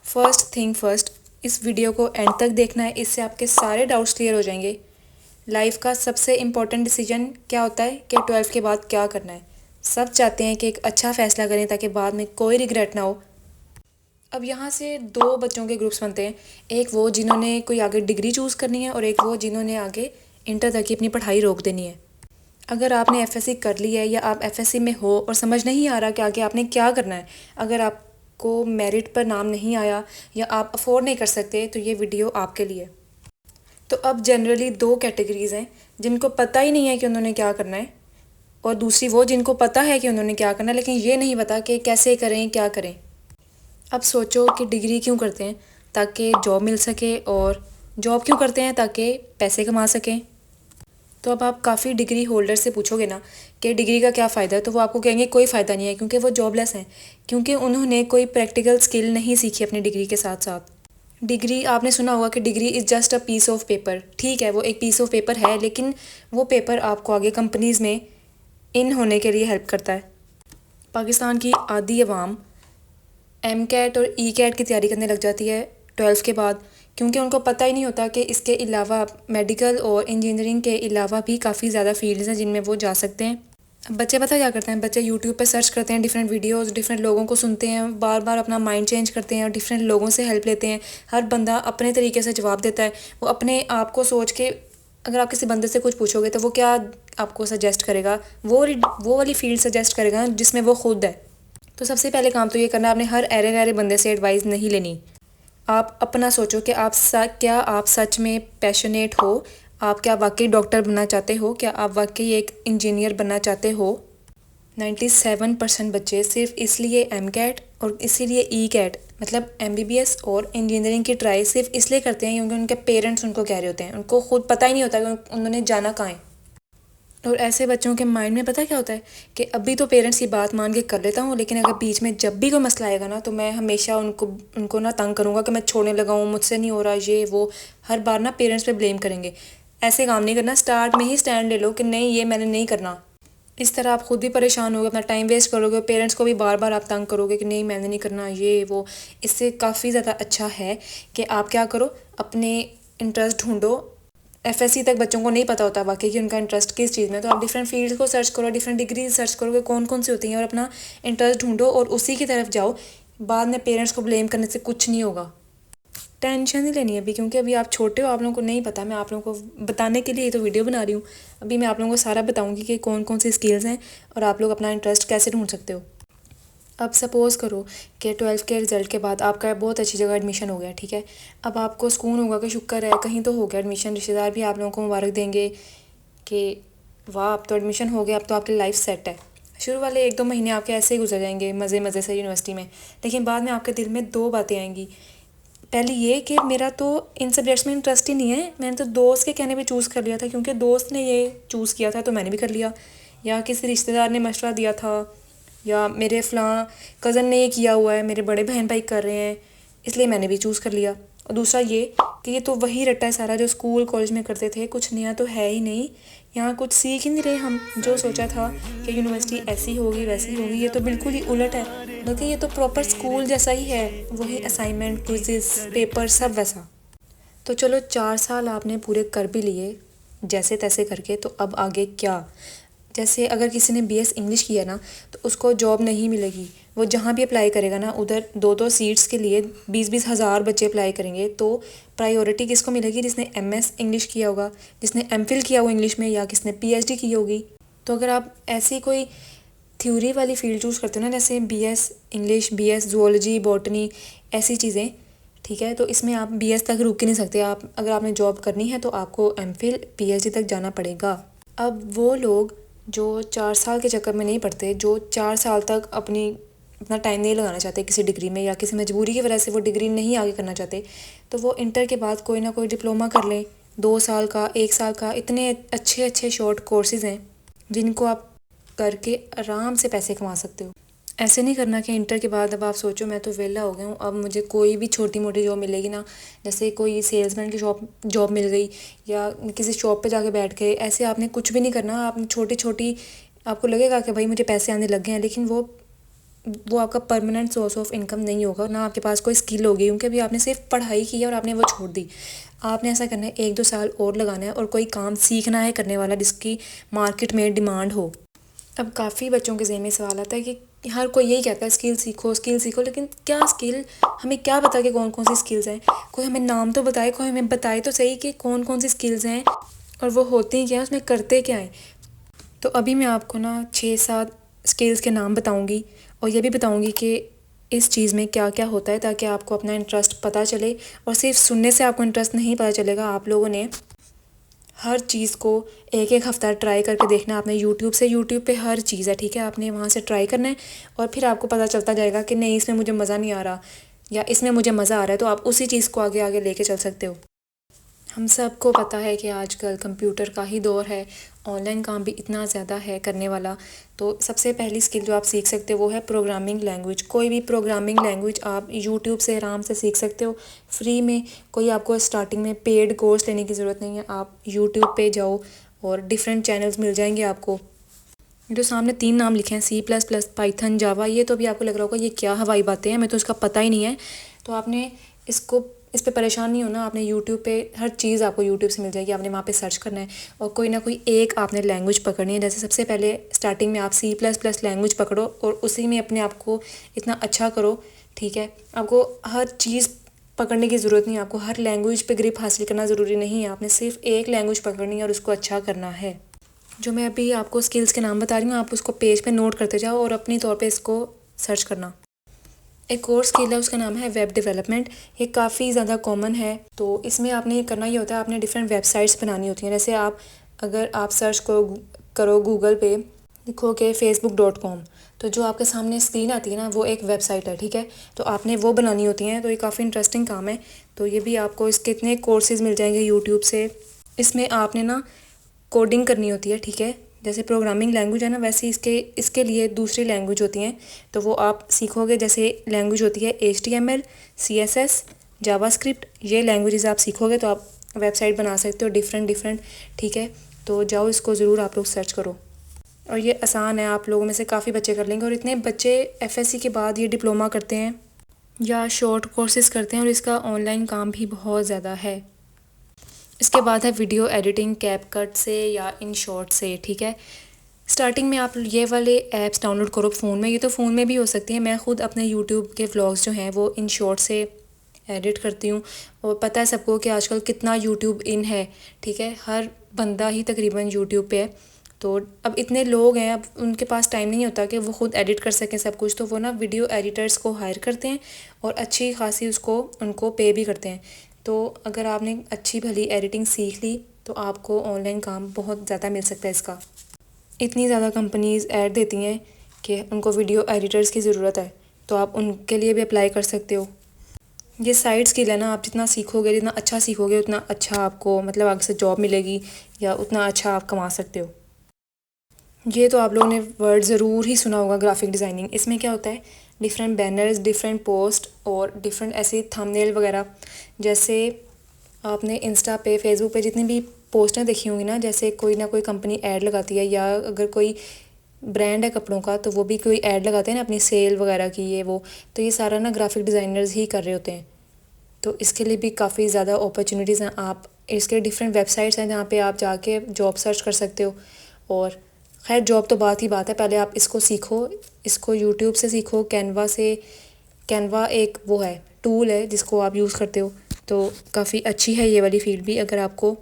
First thing first, इस video को and तक देखना है, इससे आपके सारे डाउट्स क्लियर हो जाएंगे। लाइफ का सबसे इम्पोर्टेंट डिसीजन क्या होता है कि 12th के बाद क्या करना है। सब चाहते हैं कि एक अच्छा फ़ैसला करें ताकि बाद में कोई रिग्रेट ना हो। अब यहाँ से दो बच्चों के ग्रुप्स बनते हैं, एक वो जिन्होंने कोई आगे डिग्री चूज़ करनी है और एक वो जिन्होंने आगे इंटर तक की अपनी पढ़ाई रोक देनी है। अगर आपने एफएससी कर ली है या आप एफएससी में हो और समझ नहीं आ रहा कि आगे आपने क्या करना है, अगर आपको मेरिट पर नाम नहीं आया या आप अफोर्ड नहीं कर सकते, तो ये वीडियो आपके लिए। तो अब जनरली दो कैटेगरीज़ हैं, जिनको पता ही नहीं है कि उन्होंने क्या करना है, और दूसरी वो जिनको पता है कि उन्होंने क्या करना है लेकिन ये नहीं पता कि कैसे करें, क्या करें। अब सोचो कि डिग्री क्यों करते हैं, ताकि जॉब मिल सके, और जॉब क्यों करते हैं, ताकि पैसे कमा सकें। तो अब आप काफ़ी डिग्री होल्डर से पूछोगे ना कि डिग्री का क्या फ़ायदा है, तो वो आपको कहेंगे कोई फ़ायदा नहीं है, क्योंकि वो जॉबलेस हैं, क्योंकि उन्होंने कोई प्रैक्टिकल स्किल नहीं सीखी अपनी डिग्री के साथ साथ। डिग्री, आपने सुना होगा कि degree is just a piece of paper. ठीक है, वो एक पीस ऑफ पेपर है, लेकिन वो पेपर आपको आगे कंपनीज़ में इन होने के लिए हेल्प करता है। पाकिस्तान की आधी अवाम एम कैट और ई कैट की तैयारी करने लग जाती है 12th के बाद, क्योंकि उनको पता ही नहीं होता कि इसके अलावा मेडिकल और इंजीनियरिंग के अलावा भी काफ़ी ज़्यादा फील्ड्स हैं जिनमें वो जा सकते हैं। अब बच्चे पता क्या करते हैं, बच्चे यूट्यूब पे सर्च करते हैं डिफरेंट वीडियोस, डिफरेंट लोगों को सुनते हैं, बार बार अपना माइंड चेंज करते हैं और डिफरेंट लोगों से हेल्प लेते हैं। हर बंदा अपने तरीके से जवाब देता है। वो अपने आप को सोच के, अगर आप किसी बंदे से कुछ पूछोगे तो वो क्या आपको सजेस्ट करेगा, वो वाली फील्ड सजेस्ट करेगा जिसमें वो खुद है। तो सबसे पहले काम तो ये करना है, आपने हर अरे गहरे बंदे से एडवाइस नहीं लेनी। आप अपना सोचो कि क्या आप सच में पैशनेट हो, आप क्या वाकई डॉक्टर बनना चाहते हो, क्या आप वाकई एक इंजीनियर बनना चाहते हो। 97% बच्चे सिर्फ इसलिए एम कैट और इसीलिए ई कैट मतलब MBBS और इंजीनियरिंग की ट्राई सिर्फ इसलिए करते हैं क्योंकि उनके पेरेंट्स उनको कह रहे होते हैं। उनको खुद पता ही नहीं होता कि उन्होंने जाना कहाँ है। और ऐसे बच्चों के माइंड में पता क्या होता है कि अभी तो पेरेंट्स की बात मान के कर लेता हूँ, लेकिन अगर बीच में जब भी कोई मसला आएगा ना, तो मैं हमेशा उनको ना तंग करूँगा कि मैं छोड़ने लगा हूँ, मुझसे नहीं हो रहा, ये वो। हर बार ना पेरेंट्स पे ब्लेम करेंगे। ऐसे काम नहीं करना, स्टार्ट में ही स्टैंड ले लो कि नहीं, ये मैंने नहीं करना। इस तरह आप खुद भी परेशान होगे, अपना टाइम वेस्ट करोगे, पेरेंट्स को भी बार बार आप तंग करोगे कि नहीं मैंने नहीं करना, ये वो। इससे काफ़ी ज़्यादा अच्छा है कि आप क्या करो, अपने इंटरेस्ट ढूंढो। एफएससी तक बच्चों को नहीं पता होता वाकई कि उनका इंटरेस्ट किस चीज़ में, तो आप डिफरेंट फील्ड्स को सर्च करो, डिफरेंट डिग्रीज सर्च करो कि कौन कौन सी होती हैं, और अपना इंटरेस्ट ढूंढो और उसी की तरफ जाओ। बाद में पेरेंट्स को ब्लेम करने से कुछ नहीं होगा। टेंशन नहीं लेनी अभी, क्योंकि अभी आप छोटे हो, आप लोगों को नहीं पता। मैं आप लोगों को बताने के लिए तो वीडियो बना रही हूँ। अभी मैं आप लोगों को सारा बताऊँगी कि कौन कौन सी स्किल्स हैं और आप लोग अपना इंटरेस्ट कैसे ढूंढ सकते हो। अब सपोज़ करो कि 12th के रिज़ल्ट के बाद आपका बहुत अच्छी जगह एडमिशन हो गया, ठीक है। अब आपको सुकून होगा कि शुक्र है कहीं तो हो गया एडमिशन, रिश्तेदार भी आप लोगों को मुबारक देंगे कि वाह अब तो एडमिशन हो गया, अब तो आपकी लाइफ सेट है। शुरू वाले 1-2 महीने आपके ऐसे ही गुजर जाएंगे मज़े मज़े से यूनिवर्सिटी में, लेकिन बाद में आपके दिल में दो बातें आएंगी। पहली ये कि मेरा तो इन सब्जेक्ट्स में इंटरेस्ट ही नहीं है, मैंने तो दोस्त के कहने पे चूज़ कर लिया था, क्योंकि दोस्त ने ये चूज़ किया था तो मैंने भी कर लिया, या किसी रिश्तेदार ने मशवरा दिया था, या मेरे फ़लाँ कज़न ने ये किया हुआ है, मेरे बड़े बहन भाई कर रहे हैं, इसलिए मैंने भी चूज़ कर लिया। और दूसरा ये कि ये तो वही रट्टा है सारा जो स्कूल कॉलेज में करते थे, कुछ नया तो है ही नहीं, यहाँ कुछ सीख ही नहीं रहे हम। जो सोचा था कि यूनिवर्सिटी ऐसी होगी वैसी होगी, ये तो बिल्कुल ही उलट है। बल्कि ये तो प्रॉपर स्कूल जैसा ही है, वही असाइनमेंट, क्विज़ेस, पेपर सब वैसा। तो चलो 4 साल आपने पूरे कर भी लिए जैसे तैसे करके, तो अब आगे क्या। जैसे अगर किसी ने BS इंग्लिश किया ना, तो उसको जॉब नहीं मिलेगी। वो जहाँ भी अप्लाई करेगा ना, उधर 2-2 सीट्स के लिए 20-20 हज़ार बच्चे अप्लाई करेंगे, तो प्रायोरिटी किसको मिलेगी, जिसने MS इंग्लिश किया होगा, जिसने MPhil किया हो इंग्लिश में, या किसने PhD की होगी। तो अगर आप ऐसी कोई थ्योरी वाली फील्ड चूज़ करते हो ना, जैसे BS English, BS zoology, botany, ऐसी चीज़ें, ठीक है, तो इसमें आप BS तक रुक ही नहीं सकते। आप अगर आपने जॉब करनी है तो आपको MPhil PhD तक जाना पड़ेगा। अब वो लोग जो 4 साल के चक्कर में नहीं पढ़ते, जो 4 साल तक अपना टाइम नहीं लगाना चाहते किसी डिग्री में, या किसी मजबूरी की वजह से वो डिग्री नहीं आगे करना चाहते, तो वो इंटर के बाद कोई ना कोई डिप्लोमा कर लें, 2 साल का, 1 साल का। इतने अच्छे अच्छे शॉर्ट कोर्सेज़ हैं जिनको आप करके आराम से पैसे कमा सकते हो। ऐसे नहीं करना कि इंटर के बाद अब आप सोचो मैं तो वेला हो गया हूँ, अब मुझे कोई भी छोटी मोटी जॉब मिलेगी ना, जैसे कोई सेल्समैन की जॉब मिल गई, या किसी शॉप पे जाके बैठ गए। ऐसे आपने कुछ भी नहीं करना। आपने छोटी छोटी, आपको लगेगा कि भाई मुझे पैसे आने लग गए हैं, लेकिन वो वो आपका परमानेंट सोर्स ऑफ इनकम नहीं होगा, ना आपके पास कोई स्किल होगी, क्योंकि अभी आपने सिर्फ पढ़ाई की है और आपने वो छोड़ दी। आपने ऐसा करना है, 1-2 साल और लगाना है और कोई काम सीखना है करने वाला जिसकी मार्केट में डिमांड हो। अब काफ़ी बच्चों के ज़हन में सवाल आता है कि हर कोई यही कहता है स्किल सीखो, लेकिन क्या स्किल, हमें क्या पता कि कौन कौन सी स्किल्स हैं। कोई हमें नाम तो बताए, कोई हमें बताए तो सही कि कौन कौन सी स्किल्स हैं और वो होती क्या हैं, उसमें करते क्या हैं। तो अभी मैं आपको ना 6-7 स्किल्स के नाम बताऊंगी और ये भी बताऊंगी कि इस चीज़ में क्या क्या होता है, ताकि आपको अपना इंटरेस्ट पता चले। और सिर्फ सुनने से आपको इंटरेस्ट नहीं पता चलेगा, आप लोगों ने हर चीज़ को एक एक हफ़्ता ट्राई करके देखना है। आपने यूट्यूब पे हर चीज़ है, ठीक है, आपने वहाँ से ट्राई करना है और फिर आपको पता चलता जाएगा कि नहीं इसमें मुझे मज़ा नहीं आ रहा या इसमें मुझे मज़ा आ रहा है, तो आप उसी चीज़ को आगे आगे लेके चल सकते हो। हम सबको पता है कि आजकल कंप्यूटर का ही दौर है, ऑनलाइन काम भी इतना ज़्यादा है करने वाला। तो सबसे पहली स्किल जो आप सीख सकते हो वो है प्रोग्रामिंग लैंग्वेज। कोई भी प्रोग्रामिंग लैंग्वेज आप यूट्यूब से आराम से सीख सकते हो फ्री में। कोई आपको स्टार्टिंग में पेड कोर्स लेने की ज़रूरत नहीं है, आप यूट्यूब पे जाओ और डिफरेंट चैनल्स मिल जाएंगे आपको। जो सामने 3 नाम लिखे हैं, C++, पाइथन, जावा, ये तो अभी आपको लग रहा होगा ये क्या हवाई बातें हैं, मैं तो इसका पता ही नहीं है। तो आपने इस पे परेशान नहीं होना। आपने यूट्यूब पे हर चीज़ आपको यूट्यूब से मिल जाएगी, आपने वहाँ पे सर्च करना है और कोई ना कोई एक आपने लैंग्वेज पकड़नी है। जैसे सबसे पहले स्टार्टिंग में आप C++ लैंग्वेज पकड़ो और उसी में अपने आप को इतना अच्छा करो, ठीक है। आपको हर चीज़ पकड़ने की ज़रूरत नहीं है, आपको हर लैंग्वेज पे ग्रिप हासिल करना ज़रूरी नहीं है, आपने सिर्फ एक लैंग्वेज पकड़नी है और उसको अच्छा करना है। जो मैं अभी आपको स्किल्स के नाम बता रही हूँ, आप उसको पेज पे नोट करते जाओ और अपनी तौर पे इसको सर्च करना। एक और स्किल है, उसका नाम है वेब डेवलपमेंट। ये काफ़ी ज़्यादा कॉमन है। तो इसमें आपने करना ये होता है, आपने डिफरेंट वेबसाइट्स बनानी होती हैं। जैसे अगर आप सर्च करो गूगल पे, लिखोगे facebook.com, तो जो आपके सामने स्क्रीन आती है ना, वो एक वेबसाइट है, ठीक है। तो आपने वो बनानी होती हैं। तो ये काफ़ी इंटरेस्टिंग काम है। तो ये भी आपको इसके इतने कोर्सेज़ मिल जाएंगे यूट्यूब से। इसमें आपने ना कोडिंग करनी होती है, ठीक है। जैसे प्रोग्रामिंग लैंग्वेज है ना, वैसे इसके लिए दूसरी लैंग्वेज होती हैं, तो वो आप सीखोगे। जैसे लैंग्वेज होती है HTML, CSS, जावास्क्रिप्ट, ये लैंग्वेजेस आप सीखोगे तो आप वेबसाइट बना सकते हो डिफरेंट, ठीक है। तो जाओ, इसको ज़रूर आप लोग सर्च करो। और ये आसान है, आप लोगों में से काफ़ी बच्चे कर लेंगे। और इतने बच्चे FSC के बाद ये डिप्लोमा करते हैं या शॉर्ट कोर्सेज़ करते हैं और इसका ऑनलाइन काम भी बहुत ज़्यादा है। इसके बाद है वीडियो एडिटिंग, कैपकट से या इन शॉर्ट से, ठीक है। स्टार्टिंग में आप ये वाले ऐप्स डाउनलोड करो फ़ोन में। ये तो फ़ोन में भी हो सकती है। मैं ख़ुद अपने यूट्यूब के व्लॉग्स जो हैं वो इन शॉर्ट से एडिट करती हूँ। और पता है सबको कि आजकल कितना यूट्यूब इन है, ठीक है। हर बंदा ही तकरीबन यूट्यूब पे है। तो अब इतने लोग हैं, अब उनके पास टाइम नहीं होता कि वो ख़ुद एडिट कर सकें सब कुछ। तो वो ना वीडियो एडिटर्स को हायर करते हैं और अच्छी खासी उनको पे भी करते हैं। तो अगर आपने अच्छी भली एडिटिंग सीख ली तो आपको ऑनलाइन काम बहुत ज़्यादा मिल सकता है इसका। इतनी ज़्यादा कंपनीज़ ऐड देती हैं कि उनको वीडियो एडिटर्स की ज़रूरत है, तो आप उनके लिए भी अप्लाई कर सकते हो। ये साइड स्किल है ना, आप जितना सीखोगे, जितना अच्छा सीखोगे, उतना अच्छा आपको मतलब आगे से जॉब मिलेगी या उतना अच्छा आप कमा सकते हो। ये तो आप लोगों ने वर्ड ज़रूर ही सुना होगा, ग्राफिक डिज़ाइनिंग। इसमें क्या होता है, डिफरेंट बैनर्स, डिफरेंट पोस्ट और डिफरेंट ऐसे थंबनेल वगैरह। जैसे आपने इंस्टा पे, फेसबुक पे जितनी भी पोस्टें देखी होंगी ना, जैसे कोई ना कोई कंपनी ऐड लगाती है या अगर कोई ब्रांड है कपड़ों का तो वो भी कोई ऐड लगाते हैं ना अपनी सेल वगैरह की, ये वो। तो ये सारा ना ग्राफिक डिज़ाइनर्स ही कर रहे होते हैं। तो इसके लिए भी काफ़ी ज़्यादा अपॉर्चुनिटीज़ हैं। आप इसके डिफरेंट वेबसाइट्स हैं जहाँ पे आप जाके जॉब सर्च कर सकते हो। और खैर जॉब तो बात ही बात है, पहले आप इसको सीखो, इसको यूट्यूब से सीखो, कैनवा से। कैनवा एक वो है, टूल है जिसको आप यूज़ करते हो। तो काफ़ी अच्छी है ये वाली फील्ड भी। अगर आपको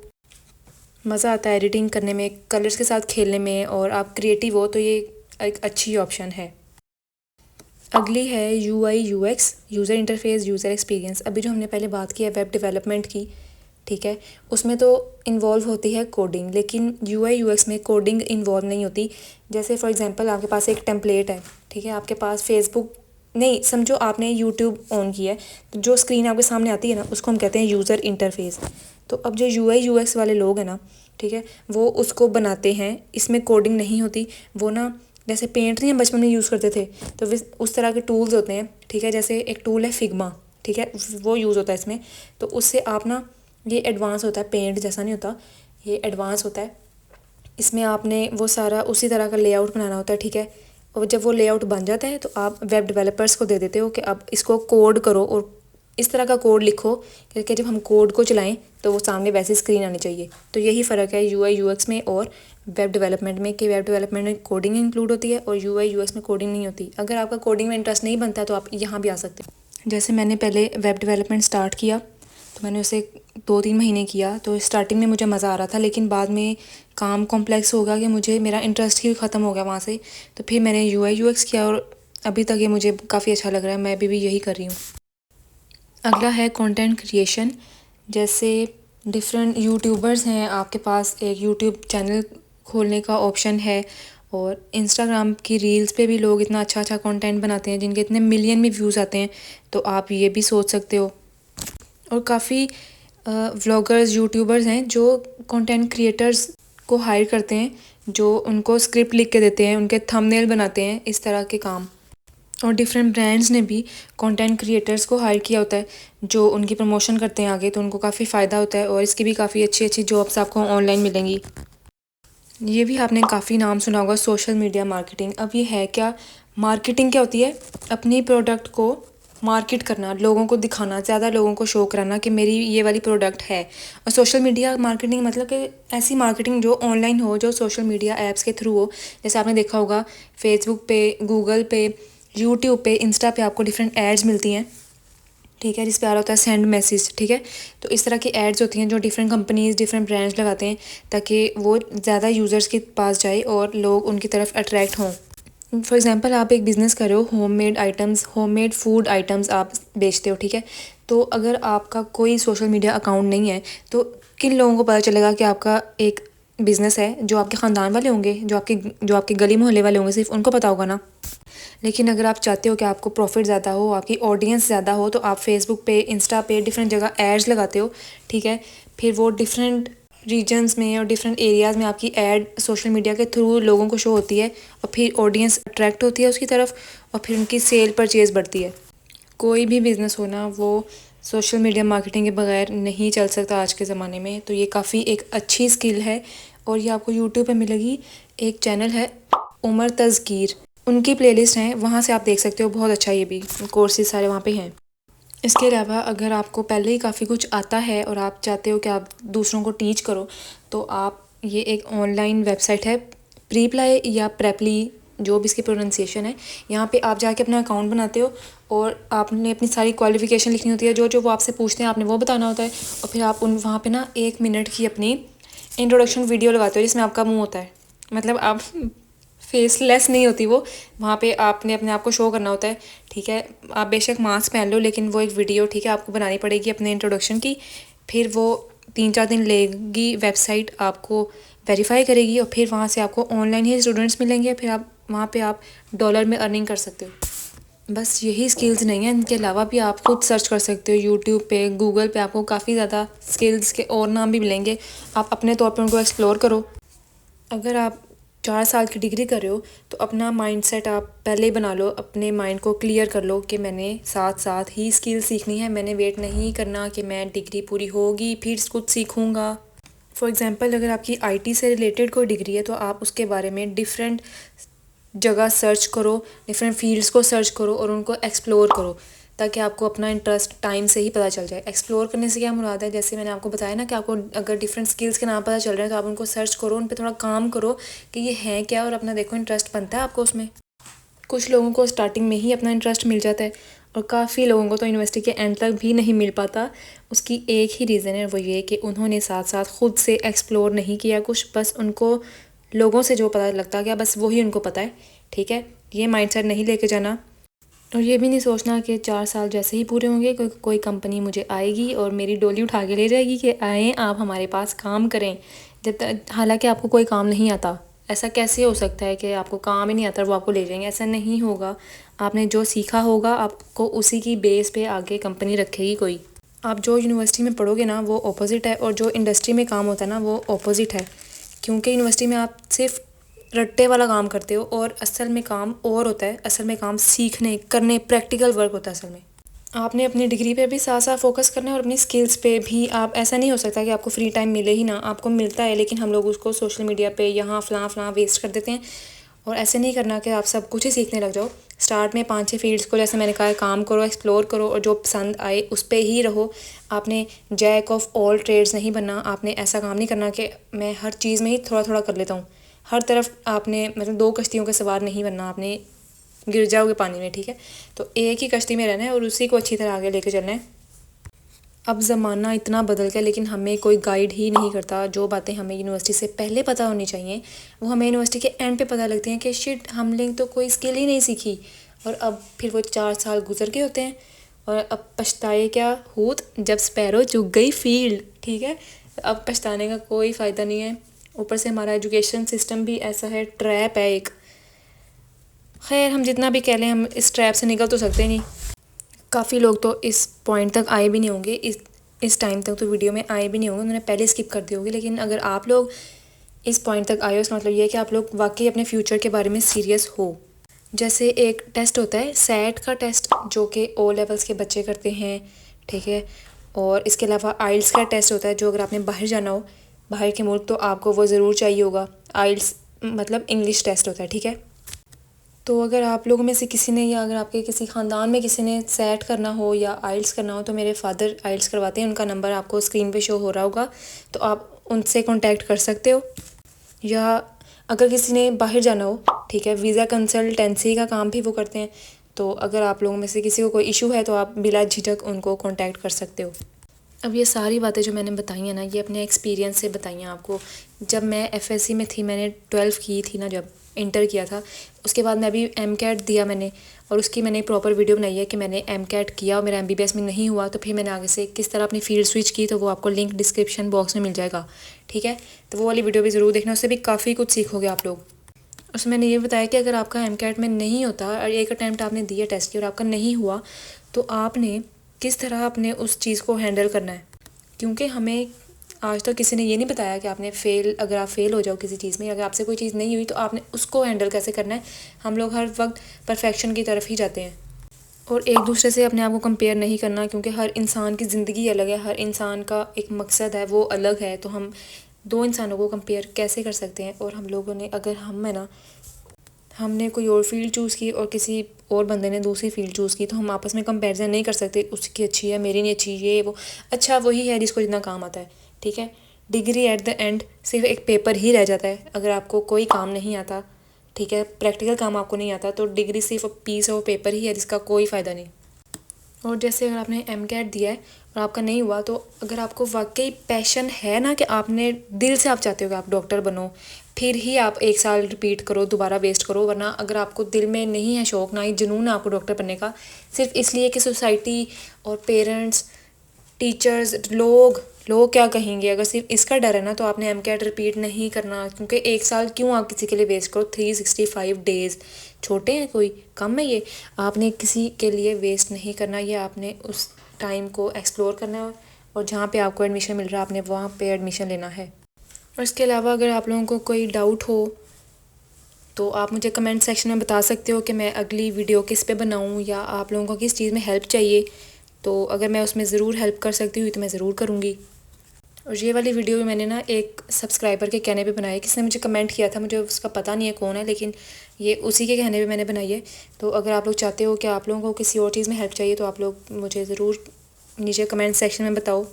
मज़ा आता है एडिटिंग करने में, कलर्स के साथ खेलने में और आप क्रिएटिव हो, तो ये एक अच्छी ऑप्शन है। अगली है UI UX, user interface user experience. अभी जो हमने पहले बात की है वेब डेवलपमेंट की, ठीक है, उसमें तो इन्वॉल्व होती है कोडिंग, लेकिन UI UX में कोडिंग इन्वॉल्व नहीं होती। जैसे फॉर एग्जांपल आपके पास एक टेम्पलेट है, ठीक है, आपके पास फेसबुक नहीं, समझो आपने यूट्यूब ऑन किया है, तो जो स्क्रीन आपके सामने आती है ना, उसको हम कहते हैं यूज़र इंटरफेस। तो अब जो UI UX वाले लोग हैं ना, ठीक है, वो उसको बनाते हैं, इसमें कोडिंग नहीं होती। वो ना जैसे पेंट नहीं हम बचपन में यूज़ करते थे, तो उस तरह के टूल्स होते हैं, ठीक है। जैसे एक टूल है फिग्मा, ठीक है, वो यूज़ होता है इसमें। तो उससे आप ना, ये एडवांस होता है, पेंट जैसा नहीं होता, ये एडवांस होता है। इसमें आपने वो सारा उसी तरह का लेआउट बनाना होता है, ठीक है। और जब वो लेआउट बन जाता है तो आप वेब डेवलपर्स को दे देते हो कि अब इसको कोड करो और इस तरह का कोड लिखो कि जब हम कोड को चलाएं तो वो सामने वैसी स्क्रीन आनी चाहिए। तो यही फ़र्क है यूआई यूएक्स में और वेब डेवलपमेंट में, कि वेब डेवलपमेंट में कोडिंग इंक्लूड होती है और यूआई यूएक्स में कोडिंग नहीं होती। अगर आपका कोडिंग में इंटरेस्ट नहीं बनता तो आप यहाँ भी आ सकते हो। जैसे मैंने पहले वेब डेवलपमेंट स्टार्ट किया तो मैंने उसे 2-3 महीने किया, तो स्टार्टिंग में मुझे मज़ा आ रहा था, लेकिन बाद में काम कॉम्प्लेक्स हो गया कि मुझे मेरा इंटरेस्ट ही ख़त्म हो गया वहाँ से। तो फिर मैंने यूआई यूएक्स किया और अभी तक ये मुझे काफ़ी अच्छा लग रहा है, मैं अभी भी यही कर रही हूँ। अगला है कंटेंट क्रिएशन। जैसे डिफरेंट यूट्यूबर्स हैं, आपके पास एक यूट्यूब चैनल खोलने का ऑप्शन है और इंस्टाग्राम की रील्स पे भी लोग इतना अच्छा अच्छा कंटेंट बनाते हैं जिनके इतने मिलियन में व्यूज़ आते हैं, तो आप ये भी सोच सकते हो। और काफ़ी व्लॉगर्स यूट्यूबर्स हैं जो कंटेंट क्रिएटर्स को हायर करते हैं, जो उनको स्क्रिप्ट लिख के देते हैं, उनके थंबनेल बनाते हैं, इस तरह के काम। और डिफरेंट ब्रांड्स ने भी कंटेंट क्रिएटर्स को हायर किया होता है जो उनकी प्रमोशन करते हैं आगे, तो उनको काफ़ी फ़ायदा होता है और इसकी भी काफ़ी अच्छी अच्छी जॉब्स आपको ऑनलाइन मिलेंगी। ये भी आपने काफ़ी नाम सुना होगा, सोशल मीडिया मार्केटिंग। अब ये है क्या? मार्केटिंग क्या होती है? अपनी प्रोडक्ट को मार्केट करना, लोगों को दिखाना, ज़्यादा लोगों को शो कराना कि मेरी ये वाली प्रोडक्ट है। और सोशल मीडिया मार्केटिंग मतलब कि ऐसी मार्केटिंग जो ऑनलाइन हो, जो सोशल मीडिया ऐप्स के थ्रू हो। जैसे आपने देखा होगा फेसबुक पे, गूगल पे, यूट्यूब पे, इंस्टा पे आपको डिफरेंट एड्स मिलती हैं, ठीक है, जिस पे आ रहा होता है सेंड मैसेज, ठीक है। तो इस तरह की एड्स होती हैं जो डिफरेंट कंपनीज, डिफरेंट ब्रांड्स लगाते हैं ताकि वो ज़्यादा यूज़र्स के पास जाए और लोग उनकी तरफ अट्रैक्ट हों। फॉर एग्ज़ाम्पल आप एक बिज़नेस कर रहे हो, homemade items, homemade food items आप बेचते हो, ठीक है। तो अगर आपका कोई सोशल मीडिया अकाउंट नहीं है तो किन लोगों को पता चलेगा कि आपका एक बिज़नेस है? जो आपके ख़ानदान वाले होंगे, जो आपके गली मोहल्ले वाले होंगे, सिर्फ उनको पता होगा ना। लेकिन अगर आप चाहते हो कि आपको प्रॉफिट ज़्यादा हो, आपकी ऑडियंस ज़्यादा हो, तो आप फेसबुक पे, इंस्टा पे, डिफरेंट जगह एड्स लगाते हो, ठीक है। फिर वो डिफरेंट रीजन्स में और डिफरेंट एरियाज़ में आपकी ऐड सोशल मीडिया के थ्रू लोगों को शो होती है और फिर ऑडियंस अट्रैक्ट होती है उसकी तरफ और फिर उनकी सेल परचेज़ बढ़ती है। कोई भी बिज़नेस हो ना, वो सोशल मीडिया मार्केटिंग के बगैर नहीं चल सकता आज के ज़माने में। तो ये काफ़ी एक अच्छी स्किल है और ये आपको यूट्यूब पे मिलेगी। एक चैनल है उमर तज़कीर, उनकी प्लेलिस्ट हैं, वहाँ से आप देख सकते हो, बहुत अच्छा, ये भी कोर्सेज सारे वहाँ पे हैं। इसके अलावा अगर आपको पहले ही काफ़ी कुछ आता है और आप चाहते हो कि आप दूसरों को टीच करो, तो आप, ये एक ऑनलाइन वेबसाइट है प्रीप्लाई या प्रेपली, जो भी इसकी प्रोनाउंसिएशन है। यहाँ पे आप जाके अपना अकाउंट बनाते हो और आपने अपनी सारी क्वालिफ़िकेशन लिखनी होती है, जो वो आपसे पूछते हैं आपने वो बताना होता है। और फिर आप वहाँ पे ना 1 मिनट की अपनी इंट्रोडक्शन वीडियो लगाते हो जिसमें आपका मुँह होता है, मतलब आप फेसलेस नहीं होती वो, वहाँ पे आपने अपने आप को शो करना होता है, ठीक है। आप बेशक मास्क पहन लो, लेकिन वो एक वीडियो, ठीक है, आपको बनानी पड़ेगी अपने इंट्रोडक्शन की। फिर वो 3-4 दिन लेगी, वेबसाइट आपको वेरीफाई करेगी और फिर वहाँ से आपको ऑनलाइन ही स्टूडेंट्स मिलेंगे। फिर आप वहाँ पे आप डॉलर में अर्निंग कर सकते हो। बस यही स्किल्स नहीं है, इनके अलावा भी आप खुद सर्च कर सकते हो यूट्यूब पे, गूगल पे, आपको काफ़ी ज़्यादा स्किल्स के और नाम भी मिलेंगे। आप अपने तौर पर उनको एक्सप्लोर करो। अगर आप 4 साल की डिग्री कर रहे हो तो अपना माइंडसेट आप पहले ही बना लो, अपने माइंड को क्लियर कर लो कि मैंने साथ साथ ही स्किल सीखनी है। मैंने वेट नहीं करना कि मैं डिग्री पूरी होगी फिर कुछ सीखूँगा। फॉर एग्ज़ाम्पल अगर आपकी आईटी से रिलेटेड कोई डिग्री है तो आप उसके बारे में डिफरेंट जगह सर्च करो, डिफरेंट फील्ड्स को सर्च करो और उनको एक्सप्लोर करो ताकि आपको अपना इंटरेस्ट टाइम से ही पता चल जाए। एक्सप्लोर करने से क्या मुराद है, जैसे मैंने आपको बताया ना कि आपको अगर डिफरेंट स्किल्स के नाम पता चल रहे हैं तो आप उनको सर्च करो, उन पे थोड़ा काम करो कि ये है क्या, और अपना देखो इंटरेस्ट बनता है आपको उसमें। कुछ लोगों को स्टार्टिंग में ही अपना इंटरेस्ट मिल जाता है और काफ़ी लोगों को तो यूनिवर्सिटी के एंड तक भी नहीं मिल पाता। उसकी एक ही रीज़न है, वो ये कि उन्होंने साथ साथ खुद से एक्सप्लोर नहीं किया कुछ, बस उनको लोगों से जो पता लगता गया बस वही उनको पता है, ठीक है। ये माइंडसेट नहीं लेके जाना और ये भी नहीं सोचना कि 4 साल जैसे ही पूरे होंगे कोई कंपनी मुझे आएगी और मेरी डोली उठा के ले जाएगी कि आएँ आप हमारे पास काम करें, जब तक हालांकि आपको कोई काम नहीं आता। ऐसा कैसे हो सकता है कि आपको काम ही नहीं आता और वो आपको ले जाएंगे? ऐसा नहीं होगा। आपने जो सीखा होगा आपको उसी की बेस पे आगे कंपनी रखेगी कोई। आप जो यूनिवर्सिटी में पढ़ोगे ना वो ऑपोजिट है और जो इंडस्ट्री में काम होता है ना वो ऑपोजिट है, क्योंकि यूनिवर्सिटी में आप सिर्फ रट्टे वाला काम करते हो और असल में काम और होता है। असल में काम सीखने, करने, प्रैक्टिकल वर्क होता है असल में। आपने अपनी डिग्री पे भी साथ साथ फोकस करना है और अपनी स्किल्स पे भी। आप, ऐसा नहीं हो सकता कि आपको फ्री टाइम मिले ही ना, आपको मिलता है लेकिन हम लोग उसको सोशल मीडिया पे यहाँ फलां वेस्ट कर देते हैं और ऐसे नहीं करना कि आप सब कुछ ही सीखने लग जाओ। स्टार्ट में 5-6 फील्ड्स को, जैसे मैंने कहा, काम करो, एक्सप्लोर करो और जो पसंद आए उस पर ही रहो। आपने जैक ऑफ ऑल ट्रेड्स नहीं बनना। आपने ऐसा काम नहीं करना कि मैं हर चीज़ में ही थोड़ा थोड़ा कर लेता हूँ। हर तरफ आपने मतलब 2 कश्तियों के सवार नहीं बनना, आपने गिर जाओगे पानी में, ठीक है। तो एक ही कश्ती में रहना है और उसी को अच्छी तरह आगे लेके चलना है। अब ज़माना इतना बदल गया, लेकिन हमें कोई गाइड ही नहीं करता। जो बातें हमें यूनिवर्सिटी से पहले पता होनी चाहिए वो हमें यूनिवर्सिटी के एंड पे पता लगती हैं कि शिट, हमने तो कोई स्किल ही नहीं सीखी। और अब फिर वो 4 साल गुजर गए होते हैं और अब पछताए क्या हूत जब स्पैरो चुग गई फील्ड, ठीक है। अब पछताने का कोई फ़ायदा नहीं है। ऊपर से हमारा एजुकेशन सिस्टम भी ऐसा है, ट्रैप है एक। खैर, हम जितना भी कह लें, हम इस ट्रैप से निकल तो सकते नहीं। काफ़ी लोग तो इस पॉइंट तक आए भी नहीं होंगे, इस टाइम तक तो वीडियो में आए भी नहीं होंगे, उन्होंने पहले स्किप कर दी होगी। लेकिन अगर आप लोग इस पॉइंट तक आए हो, इसका मतलब ये है कि आप लोग वाकई अपने फ्यूचर के बारे में सीरियस हो। जैसे एक टेस्ट होता है सैट का टेस्ट, जो कि ओ लेवल्स के बच्चे करते हैं, ठीक है। और इसके अलावा आइल्स का टेस्ट होता है, जो अगर आपने बाहर जाना हो, बाहर के मुल्क, तो आपको वो ज़रूर चाहिए होगा। आइल्स मतलब इंग्लिश टेस्ट होता है, ठीक है। तो अगर आप लोगों में से किसी ने, या अगर आपके किसी ख़ानदान में किसी ने सैट करना हो या आइल्स करना हो, तो मेरे फादर आइल्स करवाते हैं। उनका नंबर आपको स्क्रीन पे शो हो रहा होगा, तो आप उनसे कांटेक्ट कर सकते हो। या अगर किसी ने बाहर जाना हो, ठीक है, वीज़ा कंसल्टेंसी का काम भी वो करते हैं। तो अगर आप लोगों में से किसी को कोई इशू है तो आप बिला झिझक उनको कांटेक्ट कर सकते हो। अब ये सारी बातें जो मैंने बताई हैं ना, ये अपने एक्सपीरियंस से बताई हैं आपको। जब मैं एफएससी में थी, मैंने 12 की थी ना, जब इंटर किया था, उसके बाद मैं भी एमकैट दिया मैंने, और उसकी मैंने प्रॉपर वीडियो बनाई है कि मैंने एमकैट किया और मेरा एमबीबीएस में नहीं हुआ, तो फिर मैंने आगे से किस तरह अपनी फील्ड स्विच की, तो वो आपको लिंक डिस्क्रिप्शन बॉक्स में मिल जाएगा, ठीक है। तो वो वाली वीडियो भी ज़रूर देखना, उससे भी काफ़ी कुछ सीखोगे आप लोग। उसमें मैंने ये बताया कि अगर आपका एमकैट में नहीं होता और एक अटैम्प्ट आपने दिया टेस्ट की और आपका नहीं हुआ, तो आपने किस तरह अपने उस चीज़ को हैंडल करना है। क्योंकि हमें आज तक किसी ने ये नहीं बताया कि आपने अगर आप फेल हो जाओ किसी चीज़ में, अगर आपसे कोई चीज़ नहीं हुई, तो आपने उसको हैंडल कैसे करना है। हम लोग हर वक्त परफेक्शन की तरफ ही जाते हैं और एक दूसरे से अपने आप को कंपेयर नहीं करना, क्योंकि हर इंसान की ज़िंदगी अलग है, हर इंसान का एक मकसद है, वो अलग है। तो हम 2 इंसानों को कंपेयर कैसे कर सकते हैं। और हम लोगों ने, अगर हम है ना, हमने कोई और फील्ड चूज़ की और किसी और बंदे ने दूसरी फील्ड चूज़ की, तो हम आपस में कंपैरिजन नहीं कर सकते, उसकी अच्छी है, मेरी नहीं अच्छी, ये वो। अच्छा वही है जिसको जितना काम आता है, ठीक है। डिग्री एट द एंड सिर्फ एक पेपर ही रह जाता है। अगर आपको कोई काम नहीं आता, ठीक है, प्रैक्टिकल काम आपको नहीं आता, तो डिग्री सिर्फ पीस ऑफ पेपर ही है, जिसका कोई फ़ायदा नहीं। और जैसे अगर आपने एमकैट दिया है और आपका नहीं हुआ, तो अगर आपको वाकई पैशन है ना, कि आपने दिल से आप चाहते हो कि आप डॉक्टर बनो, फिर ही आप 1 साल रिपीट करो, दोबारा वेस्ट करो। वरना अगर आपको दिल में नहीं है शौक़, ना ही जुनून है आपको डॉक्टर बनने का, सिर्फ इसलिए कि सोसाइटी और पेरेंट्स, टीचर्स, लोग क्या कहेंगे, अगर सिर्फ इसका डर है ना, तो आपने एमकैट रिपीट नहीं करना। क्योंकि 1 साल क्यों आप किसी के लिए वेस्ट करो। 365 डेज़ छोटे हैं, कोई कम है ये। आपने किसी के लिए वेस्ट नहीं करना, ये आपने उस टाइम को एक्सप्लोर करना है, और जहाँ पे आपको एडमिशन मिल रहा है आपने वहाँ पे एडमिशन लेना है। और इसके अलावा अगर आप लोगों को कोई डाउट हो, तो आप मुझे कमेंट सेक्शन में बता सकते हो कि मैं अगली वीडियो किस पे बनाऊँ, या आप लोगों को किस चीज़ में हेल्प चाहिए। तो अगर मैं उसमें ज़रूर हेल्प कर सकती हुई तो मैं ज़रूर करूँगी। और ये वाली वीडियो भी मैंने ना एक सब्सक्राइबर के कहने पे बनाई है, किसने मुझे कमेंट किया था, मुझे उसका पता नहीं है कौन है, लेकिन ये उसी के कहने पे मैंने बनाई है। तो अगर आप लोग चाहते हो कि आप लोगों को किसी और चीज़ में हेल्प चाहिए, तो आप लोग मुझे ज़रूर नीचे कमेंट सेक्शन में बताओ।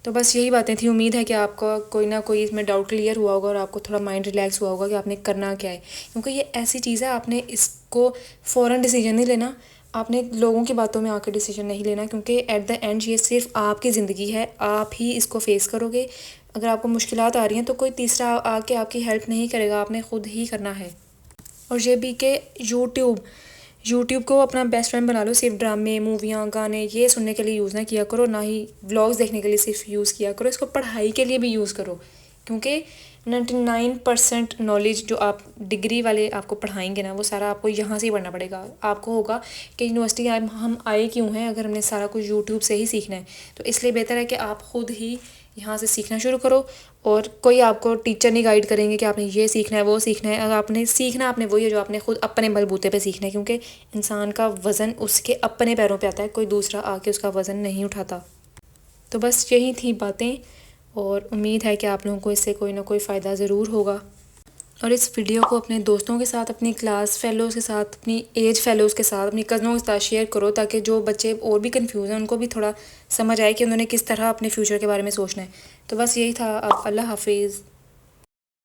तो बस यही बातें थी। उम्मीद है कि आपका कोई ना कोई इसमें डाउट क्लियर हुआ होगा और आपको थोड़ा माइंड रिलैक्स हुआ होगा कि आपने करना क्या है। क्योंकि ये ऐसी चीज़ है, आपने इसको फ़ौरन डिसीजन नहीं लेना, आपने लोगों की बातों में आकर डिसीजन नहीं लेना, क्योंकि एट द एंड ये सिर्फ आपकी ज़िंदगी है, आप ही इसको फेस करोगे। अगर आपको मुश्किलात आ रही हैं तो कोई तीसरा आके आपकी हेल्प नहीं करेगा, आपने ख़ुद ही करना है। और ये भी कि यूट्यूब को अपना बेस्ट फ्रेंड बना लो। सिर्फ ड्रामे, मूवियाँ, गाने ये सुनने के लिए यूज़ ना किया करो, ना ही व्लॉग्स देखने के लिए सिर्फ यूज़ किया करो। इसको पढ़ाई के लिए भी यूज़ करो, क्योंकि 99% नॉलेज जो आप डिग्री वाले आपको पढ़ाएंगे ना, वो सारा आपको यहाँ से ही पढ़ना पड़ेगा। आपको होगा कि यूनिवर्सिटी हम आए क्यों हैं, अगर हमने सारा कुछ यूट्यूब से ही सीखना है। तो इसलिए बेहतर है कि आप ख़ुद ही यहाँ से सीखना शुरू करो, और कोई आपको टीचर नहीं गाइड करेंगे कि आपने ये सीखना है, वो सीखना है। अगर आपने सीखना, आपने वही है जो आपने ख़ुद अपने बलबूते पे सीखना है, क्योंकि इंसान का वज़न उसके अपने पैरों पे आता है, कोई दूसरा आके उसका वज़न नहीं उठाता। तो बस यही थी बातें, और उम्मीद है कि आप लोगों को इससे कोई ना कोई फ़ायदा ज़रूर होगा। और इस वीडियो को अपने दोस्तों के साथ, अपनी क्लास फेलोज़ के साथ, अपनी एज फेलोज़ के साथ, अपनी कज़नों के साथ शेयर करो, ताकि जो बच्चे और भी कंफ्यूज हैं उनको भी थोड़ा समझ आए कि उन्होंने किस तरह अपने फ्यूचर के बारे में सोचना है। तो बस यही था। अब अल्लाह हाफिज़।